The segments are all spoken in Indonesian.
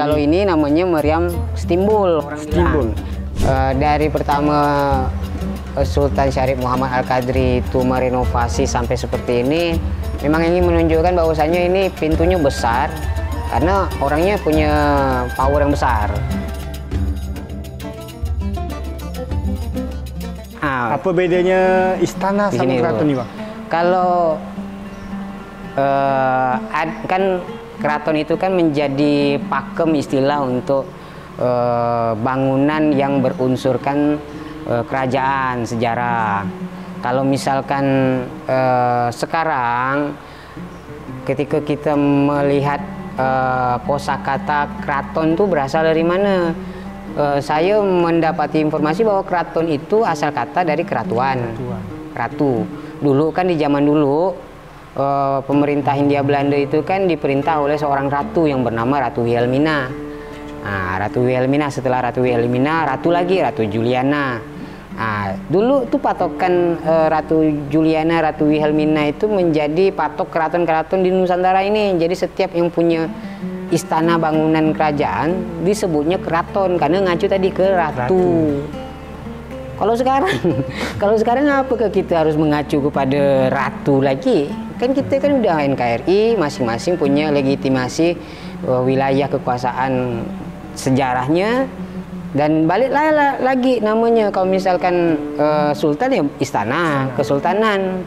Kalau ini namanya meriam Stimbul. Stimbul. Dari pertama Sultan Syarif Muhammad Al-Qadri itu merenovasi sampai seperti ini, memang ingin menunjukkan bahwasanya ini pintunya besar karena orangnya punya power yang besar. Apa bedanya istana sama keraton nih, Bang? Kalau kan keraton itu kan menjadi pakem istilah untuk bangunan yang berunsurkan kerajaan, sejarah. Kalau misalkan sekarang ketika kita melihat kosakata keraton itu berasal dari mana? Saya mendapati informasi bahwa keraton itu asal kata dari keratuan. Ratu. Dulu kan di zaman dulu pemerintah Hindia Belanda itu kan diperintah oleh seorang ratu yang bernama Ratu Wilhelmina. Nah, Ratu Wilhelmina, setelah Ratu Wilhelmina, ratu lagi, Ratu Juliana. Nah, dulu tuh patokan Ratu Juliana, Ratu Wilhelmina itu menjadi patok keraton-keraton di Nusantara ini. Jadi setiap yang punya istana bangunan kerajaan disebutnya keraton karena ngacu tadi ke ratu. Kalau sekarang apakah kita harus mengacu kepada ratu lagi? Kan kita kan udah NKRI, masing-masing punya legitimasi wilayah kekuasaan sejarahnya, dan baliklah lagi namanya. Kalau misalkan sultan ya istana, kesultanan.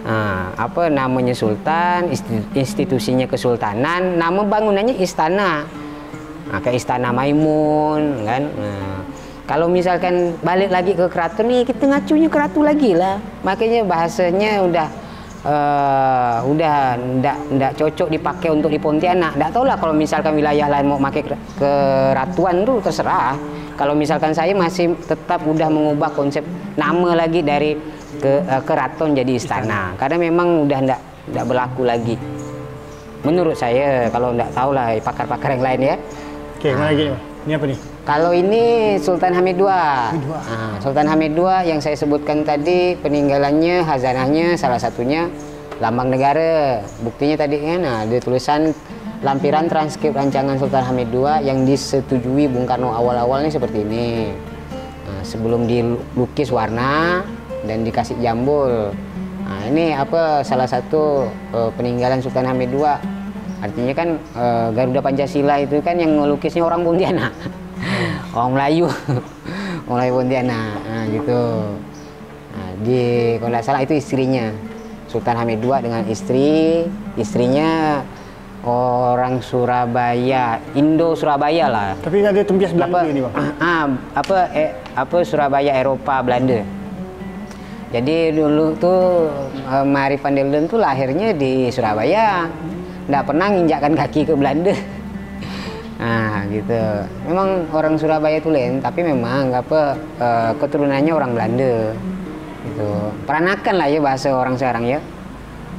Nah, apa namanya sultan, institusinya kesultanan, nama bangunannya istana. Nah, kayak Istana Maimun kan. Nah, kalau misalkan balik lagi ke keraton nih, kita ngacunya ke ratu lagi lah. Makanya bahasanya udah ndak cocok dipakai untuk di Pontianak. Ndak tahu lah kalau misalkan wilayah lain mau pakai keratuan tuh terserah. Kalau misalkan saya masih tetap udah mengubah konsep nama lagi dari keraton jadi istana. Karena memang udah ndak berlaku lagi. Menurut saya, kalau ndak tahu lah pakar-pakar yang lain ya. Oke, mana lagi nih? Ini apa nih? Kalau ini Sultan Hamid II. Nah, Sultan Hamid II yang saya sebutkan tadi, peninggalannya, hazanahnya salah satunya lambang negara. Buktinya tadi kan ada tulisan lampiran transkrip rancangan Sultan Hamid II yang disetujui Bung Karno awal-awalnya seperti ini. Nah, sebelum dilukis warna dan dikasih jambul. Nah, ini apa salah satu peninggalan Sultan Hamid II. Artinya kan Garuda Pancasila itu kan yang ngelukisnya orang Pontianak. Orang Melayu. Orang Melayu Pontianak. Nah, gitu. Nah, kalau nggak salah itu istrinya. Sultan Hamid II dengan istrinya orang Surabaya, Indo Surabaya lah. Tapi ada tempias Belanda ini, Bang. Apa Surabaya Eropa Belanda. Jadi dulu tuh Marie van der Leyen tuh lahirnya di Surabaya. Nggak pernah nginjakkan kaki ke Belanda. Nah, gitu. Memang orang Surabaya itu lain, tapi memang keturunannya orang Belanda. Gitu. Peranakan lah ya bahasa orang sekarang ya.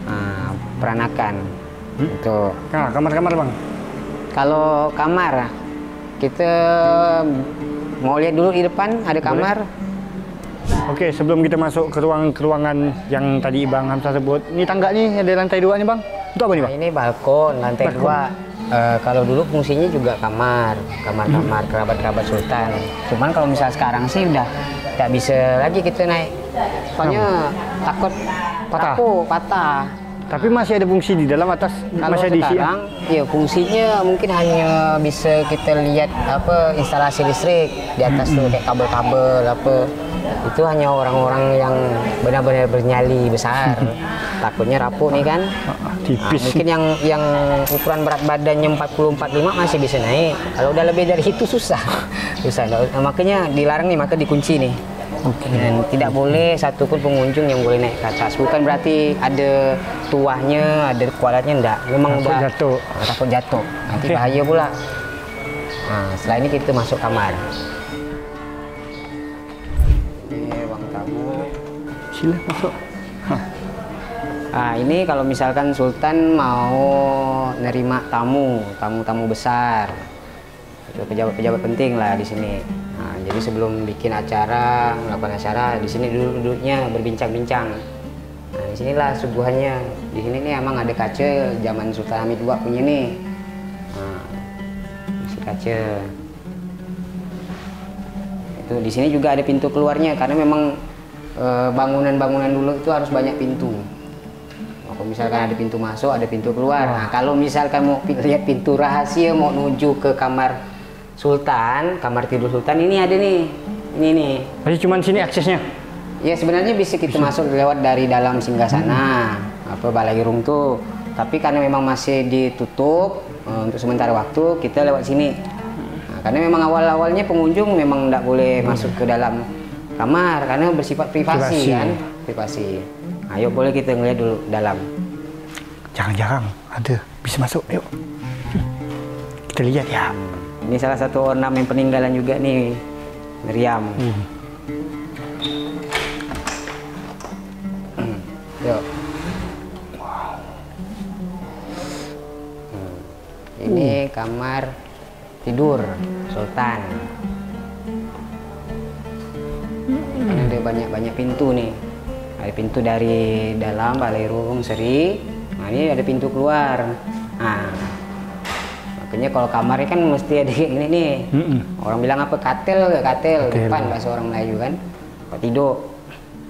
Nah, peranakan. Itu. Nah, kamar-kamar, Bang. Kalau kamar, kita mau lihat dulu di depan ada kamar. Oke, sebelum kita masuk ke ruangan yang tadi Bang Hamzah sebut, ini tangga nih ada lantai 2 nih, Bang. Itu apa nih, Bang? Ini balkon lantai 2. Kalau dulu fungsinya juga kamar kerabat-kerabat sultan. Cuman kalau misal sekarang sih udah nggak bisa lagi kita naik. Soalnya takut patah. Tapi masih ada fungsi di dalam atas. Kalau masih sekarang, ya fungsinya mungkin hanya bisa kita lihat instalasi listrik di atas tuh kayak kabel-kabel itu hanya orang-orang yang benar-benar bernyali besar. Takutnya rapuh nih kan. Tipis. Nah, mungkin yang ukuran berat badannya 40-45 masih bisa naik. Kalau udah lebih dari itu susah. Makanya dilarang nih, maka dikunci nih. Dan tidak boleh satupun pengunjung yang boleh naik ke atas. Bukan berarti ada tuahnya, ada kualatnya, enggak. Memang takut jatuh. Nanti bahaya pula. Nah, setelah ini kita masuk kamar. Ini ruang tamu. Sila masuk. Nah, ini kalau misalkan Sultan mau nerima tamu besar, pejabat-pejabat penting lah di sini. Nah, jadi sebelum melakukan acara, di sini duduknya berbincang-bincang. Nah, di sinilah suguhannya. Di sini nih emang ada kaca zaman Sultan Hamid II punya nih. Nah, kaca. Itu di sini juga ada pintu keluarnya karena memang bangunan-bangunan dulu itu harus banyak pintu. Kalau misalkan ada pintu masuk, ada pintu keluar. Nah, kalau misalkan mau lihat pintu rahasia mau menuju ke kamar Sultan, kamar tidur Sultan, ini ada nih. Ini nih. Jadi cuman sini aksesnya? Ya sebenarnya bisa kita masuk lewat dari dalam singgasana, apa Balairung tuh. Tapi karena memang masih ditutup untuk sementara waktu, kita lewat sini. Nah, karena memang awal-awalnya pengunjung memang tidak boleh masuk ke dalam kamar karena bersifat privasi kan, privasi. Ayo boleh kita ngeliat dulu dalam. Jarang-jarang ada bisa masuk. Yuk. Kita lihat ya. Ini salah satu ornamen peninggalan juga nih, meriam. Yuk. Wow. Ini kamar tidur Sultan. Ada banyak pintu nih. Ada pintu dari dalam Balairung Seri. Nah, ini ada pintu keluar. Nah, makanya kalau kamarnya kan mesti ada ini nih. Orang bilang apa katil, depan bahasa orang Melayu kan. Tempat tidur.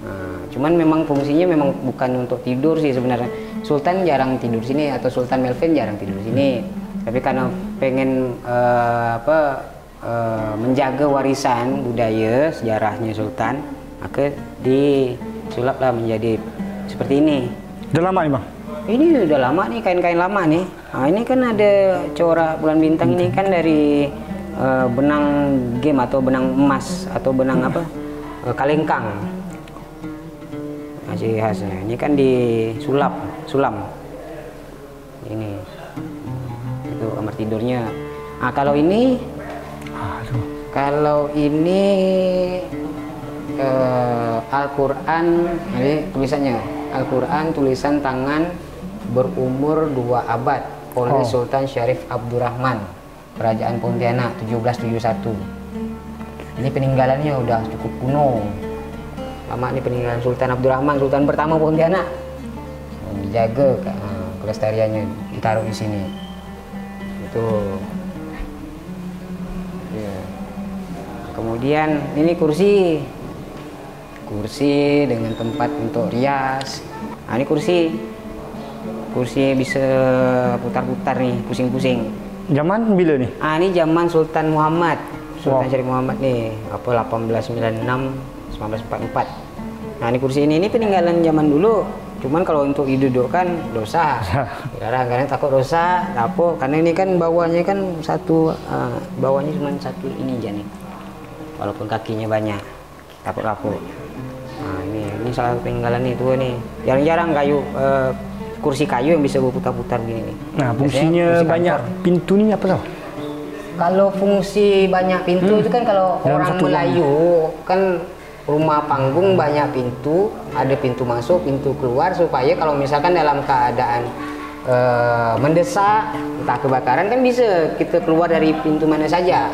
Nah, cuman memang fungsinya memang bukan untuk tidur sih sebenarnya. Sultan jarang tidur sini atau Sultan Melvin jarang tidur sini. Tapi karena pengen menjaga warisan budaya sejarahnya Sultan, maka disulaplah menjadi seperti ini. Udah lama nih bang? Ini udah lama nih, kain-kain lama nih. Nah, ini kan ada corak bulan bintang ini kan dari benang game atau benang emas atau benang apa kalengkang. Ciri khasnya ini kan sulam ini itu kamar tidurnya. Nah kalau ini Al-Quran, ini tulisannya Al-Quran tulisan tangan berumur 2 abad oleh Sultan Syarif Abdurrahman Kerajaan Pontianak 1771. Ini peninggalannya udah cukup kuno. Lama nih peninggalan Sultan Abdurrahman, Sultan pertama Pontianak. Dijaga kelestariannya, ditaruh di sini. Itu. Ya. Kemudian ini kursi dengan tempat untuk rias. Nah, ini kursi bisa putar-putar nih, pusing-pusing. Zaman bila nih? Ah, ini zaman Sultan Muhammad, Sultan Syarif Muhammad nih, apa 1896 1944. Nah, ini kursi ini peninggalan zaman dulu. Cuman kalau untuk didudukkan dosa. Karena takut dosa, lapuk. Karena ini kan bawahnya kan bawahnya cuma satu ini aja nih. Walaupun kakinya banyak, takut lapuk. Nah, ini salah satu peninggalan nih tua nih. Jarang-jarang kursi kayu yang bisa berputar-putar gini nih. Nah, fungsinya banyak pintu ini apa tau? Kalau fungsi banyak pintu itu kan kalau orang Melayu kan rumah panggung banyak pintu, ada pintu masuk, pintu keluar supaya kalau misalkan dalam keadaan mendesak, entah kebakaran kan bisa kita keluar dari pintu mana saja.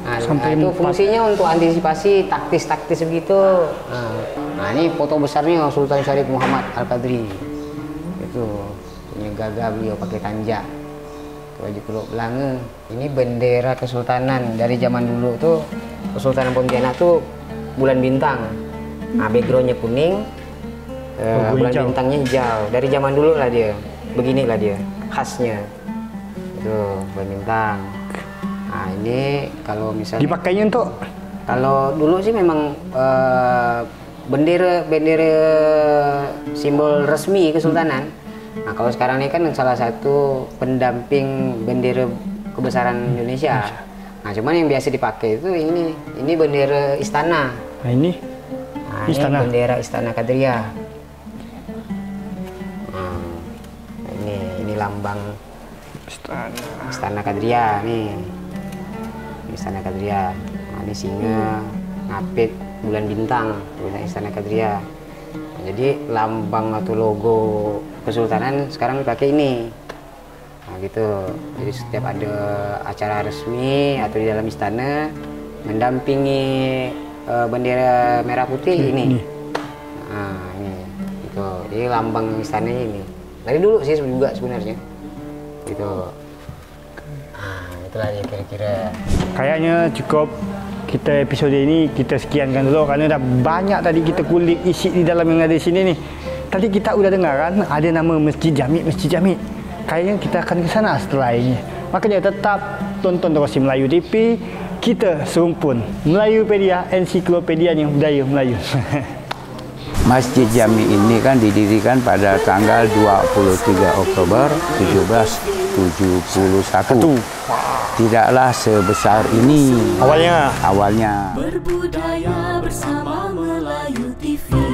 Nah, itu fungsinya untuk antisipasi taktis begitu. Nah, ini foto besarnya Sultan Syarif Muhammad Al-Qadri. Itu punya gagah beliau pakai tanjak, baju keluk belanga. Ini bendera kesultanan dari zaman dulu tuh. Kesultanan Pontianak tuh bulan bintang. Nah, backgroundnya kuning, bulan bintangnya hijau. Dari zaman dulu lah dia, beginilah dia khasnya. Itu bulan bintang. Nah, ini kalau misalnya dipakainya untuk, kalau dulu sih memang bendera simbol resmi kesultanan. Nah, kalau sekarang ini kan salah satu pendamping bendera kebesaran Indonesia. Nah, cuman yang biasa dipakai itu ini bendera istana. Nah, ini istana. Ini bendera Istana Kadriah. Ini lambang Istana Kadriah nih. Istana Kadriah. Nah, ini singa, ngapit, bulan bintang, tulisan Istana Kadriah. Nah, jadi lambang atau logo kesultanan sekarang dipakai ini. Nah, gitu. Jadi setiap ada acara resmi atau di dalam istana mendampingi bendera merah putih ini. Nah, ini gitu. Jadi lambang istananya ini. Dari dulu sih juga sebenarnya. Gitu. Nah, itulah dia kira-kira. Kayaknya cukup kita episode ini kita sekiankan dulu karena dah banyak tadi kita kulik isi di dalam yang ada di sini nih. Tadi kita udah dengar kan ada nama Masjid Jamik, Masjid Jamik. Kayaknya kita akan ke sana setelah ini. Makanya tetap tonton terus Melayu TV. Kita serumpun Melayupedia, ensiklopedianya budaya Melayu. Masjid Jamik ini kan didirikan pada tanggal 23 Oktober 1771. Tidaklah sebesar ini Awalnya. Berbudaya bersama Melayu TV.